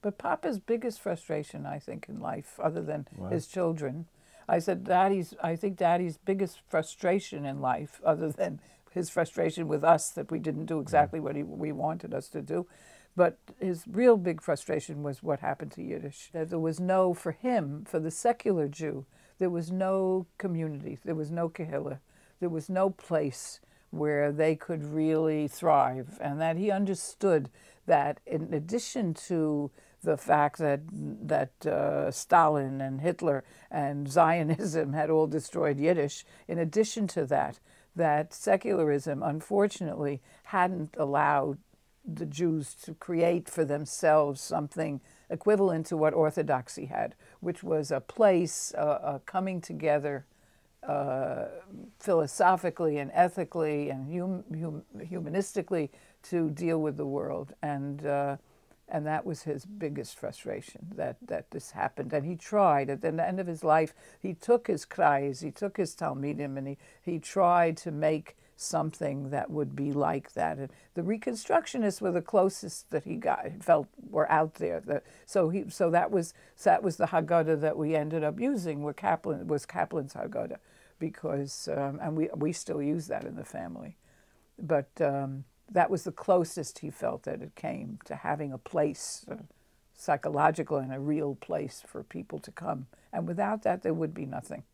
But Papa's biggest frustration, I think, in life, other than What? his children, I said, I think Daddy's biggest frustration in life, other than his frustration with us that we didn't do exactly what we wanted us to do, but his real big frustration was what happened to Yiddish. That there was no, for him, for the secular Jew, there was no community, there was no Kehile, there was no place where they could really thrive, and that he understood that in addition to the fact that Stalin and Hitler and Zionism had all destroyed Yiddish, in addition to that, that secularism, unfortunately, hadn't allowed the Jews to create for themselves something equivalent to what Orthodoxy had, which was a place, a coming together philosophically and ethically and humanistically to deal with the world. And that was his biggest frustration, that this happened. And he tried, at the end of his life, he took his kreis, he took his talmidim, and he tried to make something that would be like that. And the Reconstructionists were the closest that he felt were out there. So that was the Haggadah that we ended up using, was Kaplan's Haggadah, because and we still use that in the family. But that was the closest he felt that it came to having a place, psychological and a real place for people to come. And without that, there would be nothing.